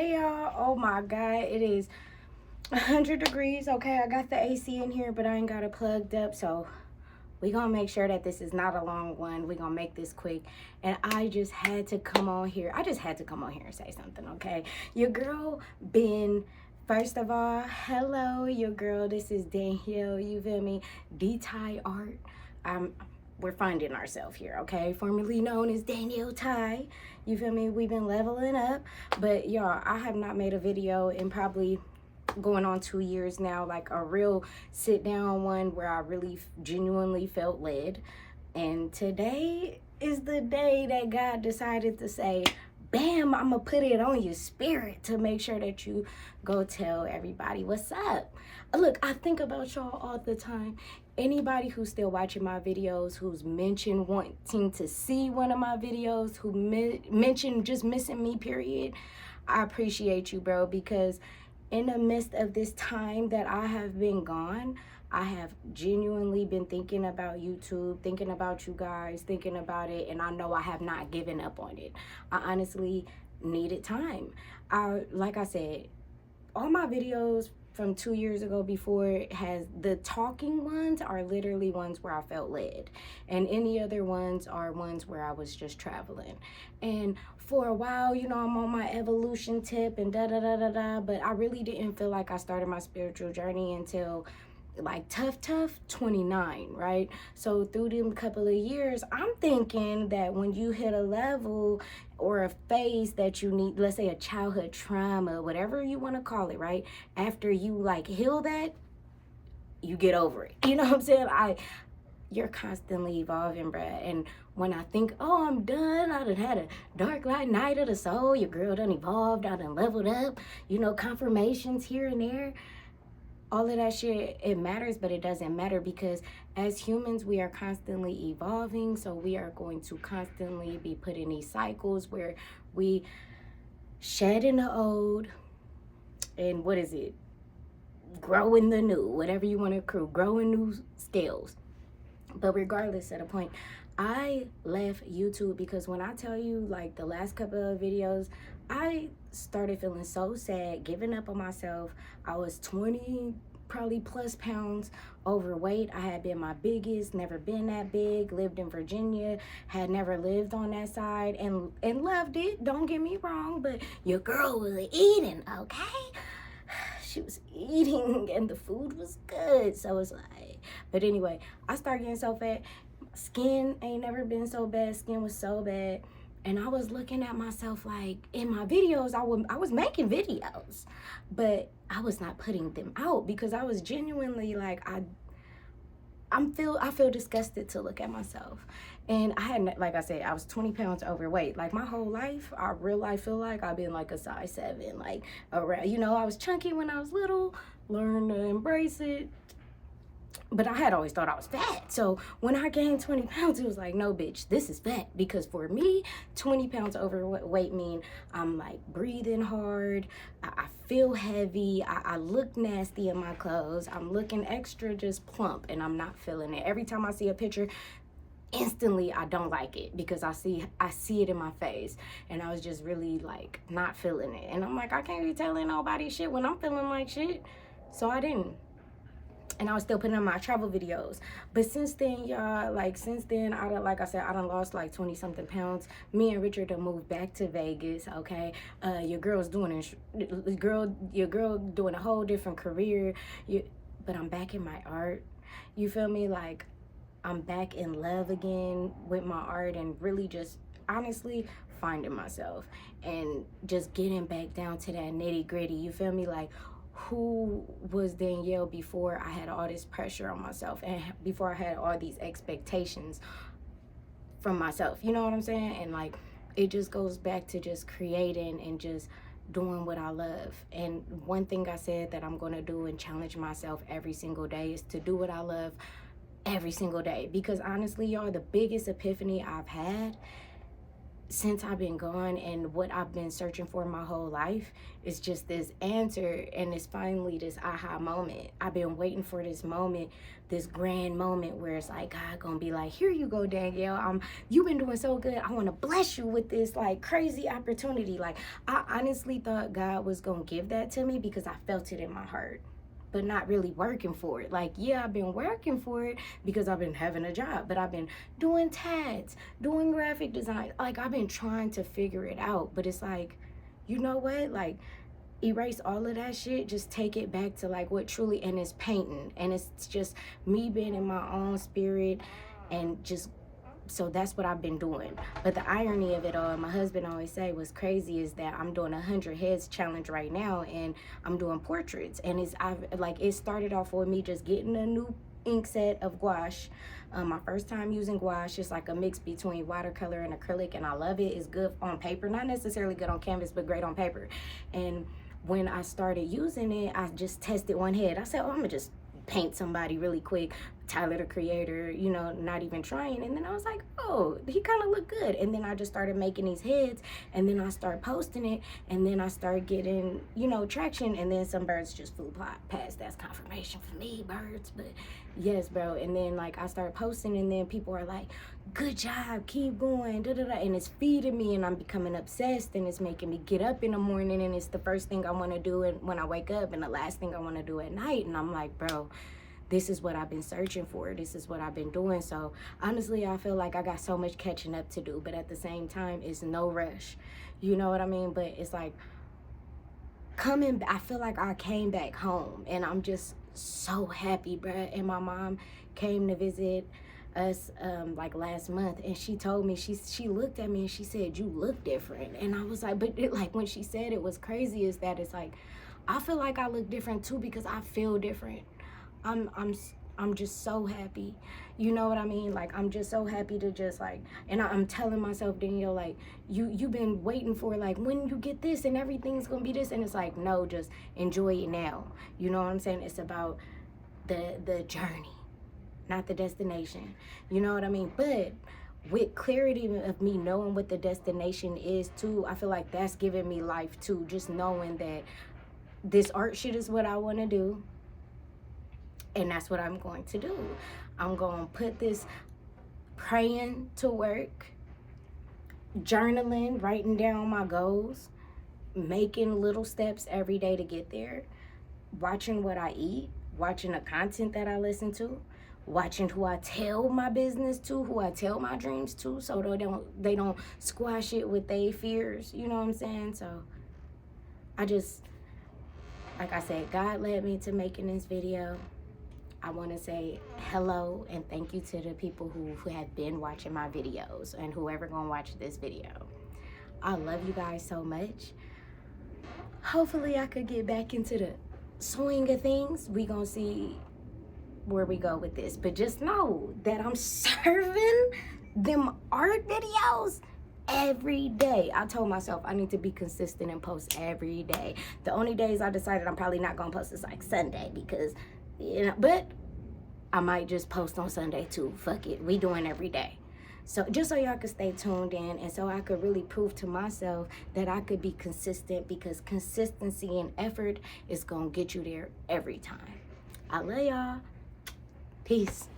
Hey y'all, oh my god, it is 100 degrees. Okay, I got the AC in here, but I ain't got it plugged up, so we gonna make sure that this is not a long one. We gonna make this quick. And I just had to come on here. I just had to come on here and say something, okay? Your girl been, first of all, hello, your girl. This is Danielle, you feel me? D-Ty Art. We're finding ourselves here, okay? Formerly known as Danielle Ty. You feel me? We've been leveling up. But y'all, I have not made a video in probably going on 2 years now, like a real sit down one where I really genuinely felt led. And today is the day that God decided to say, bam, I'm gonna put it on your spirit to make sure that you go tell everybody what's up. Look, I think about y'all all the time. Anybody who's still watching my videos, who's mentioned wanting to see one of my videos, who mentioned just missing me, period, I appreciate you, bro, because in the midst of this time that I have been gone, I have genuinely been thinking about YouTube, thinking about you guys, thinking about it, and I know I have not given up on it. I honestly needed time. Like I said, all my videos from 2 years ago before has the talking ones are literally ones where I felt led, and any other ones are ones where I was just traveling. And for a while, you know, I'm on my evolution tip and but I really didn't feel like I started my spiritual journey until like tough 29, right? So through them couple of years, I'm thinking that when you hit a level or a phase that you need, let's say a childhood trauma, whatever you want to call it, right? After you like heal that, you get over it. You know what I'm saying? You're constantly evolving, bruh. And when I think, oh, I'm done, I done had a dark light night of the soul, your girl done evolved, I done leveled up, you know, confirmations here and there, all of that shit, it matters, but it doesn't matter because as humans, we are constantly evolving. So we are going to constantly be put in these cycles where we shed in the old and grow in the new, whatever you want to accrue, grow in new scales. But regardless of the point, I left YouTube because when I tell you, like the last couple of videos, I started feeling so sad, giving up on myself. I was 20 probably plus pounds overweight. I had been my biggest, never been that big, lived in Virginia, had never lived on that side and loved it. Don't get me wrong, but your girl was eating, okay? She was eating and the food was good. So it's like, but anyway, I started getting so fat. Skin ain't never been so bad. Skin was so bad. And I was looking at myself like in my videos, I was making videos, but I was not putting them out because I was genuinely like, I feel disgusted to look at myself. And I had, like I said, I was 20 pounds overweight. Like my whole life, I real life feel like I've been like a size 7, like around, you know, I was chunky when I was little, learned to embrace it. But I had always thought I was fat. So when I gained 20 pounds, it was like, no, bitch, this is fat. Because for me, 20 pounds overweight mean I'm like breathing hard. I feel heavy. I look nasty in my clothes. I'm looking extra just plump and I'm not feeling it. Every time I see a picture, instantly I don't like it because I see it in my face. And I was just really like not feeling it. And I'm like, I can't be telling nobody shit when I'm feeling like shit. So I didn't. And I was still putting on my travel videos. But since then, y'all, like like I said, I done lost like 20 something pounds. Me and Richard done moved back to Vegas, okay? Your girl doing a whole different career. But I'm back in my art. You feel me? Like I'm back in love again with my art and really just honestly finding myself and just getting back down to that nitty gritty. You feel me? Like, who was Danielle before I had all this pressure on myself and before I had all these expectations from myself, you know what I'm saying? And like, it just goes back to just creating and just doing what I love. And one thing I said that I'm going to do and challenge myself every single day is to do what I love every single day. Because honestly, y'all, the biggest epiphany I've had since I've been gone, and what I've been searching for my whole life is just this answer, and it's finally this aha moment. I've been waiting for this moment, this grand moment where it's like God gonna be like, here you go, Danielle, you've been doing so good, I want to bless you with this like crazy opportunity. Like, I honestly thought God was gonna give that to me because I felt it in my heart, but not really working for it. Like, yeah, I've been working for it because I've been having a job, but I've been doing tags, doing graphic design. Like, I've been trying to figure it out, but it's like, you know what? Like, erase all of that shit, just take it back to like what truly, and it's painting, and it's just me being in my own spirit, and just, so that's what I've been doing. But the irony of it all, my husband always say, what's crazy is that I'm doing 100 heads challenge right now, and I'm doing portraits, and it started off with me just getting a new ink set of gouache. My first time using gouache. It's like a mix between watercolor and acrylic, and I love it. It's good on paper, not necessarily good on canvas, but great on paper. And when I started using it, I just tested one head. I said, oh, I'm gonna just paint somebody really quick, Tyler the Creator, you know, not even trying. And then I was like, oh, he kind of looked good. And then I just started making these heads, and then I started posting it, and then I started getting, you know, traction, and then some birds just flew past. That's confirmation for me, birds. But yes, bro. And then like I started posting, and then people are like, good job, keep going, da da da, and it's feeding me, and I'm becoming obsessed, and it's making me get up in the morning, and it's the first thing I want to do when I wake up, and the last thing I want to do at night. And I'm like, bro, this is what I've been searching for. This is what I've been doing. So honestly, I feel like I got so much catching up to do, but at the same time, it's no rush. You know what I mean? But it's like I feel like I came back home, and I'm just so happy, bruh. And my mom came to visit us like last month, and she told me, she looked at me and she said, you look different. And I was like, but like when she said it was crazy is that it's like I feel like I look different too, because I feel different. I'm just so happy. You know what I mean? Like, I'm just so happy to just like, and I'm telling myself, Danielle, like, you've been waiting for like, when you get this and everything's gonna be this, and it's like, no, just enjoy it now. You know what I'm saying? It's about the journey, not the destination. You know what I mean? But with clarity of me knowing what the destination is too, I feel like that's giving me life too. Just knowing that this art shit is what I want to do, and that's what I'm going to do. I'm going to put this praying to work, journaling, writing down my goals, making little steps every day to get there, watching what I eat, watching the content that I listen to, watching who I tell my business to, who I tell my dreams to, so they don't squash it with their fears. You know what I'm saying? So I just, like I said, God led me to making this video. I want to say hello and thank you to the people who have been watching my videos, and whoever gonna watch this video. I love you guys so much. Hopefully I could get back into the swing of things. We gonna see where we go with this, but just know that I'm serving them art videos every day. I told myself I need to be consistent and post every day. The only days I decided I'm probably not gonna post is like Sunday, because you know, but I might just post on Sunday too. Fuck it, we doing every day. So just so y'all could stay tuned in, and so I could really prove to myself that I could be consistent, because consistency and effort is gonna get you there every time. I love y'all. Peace.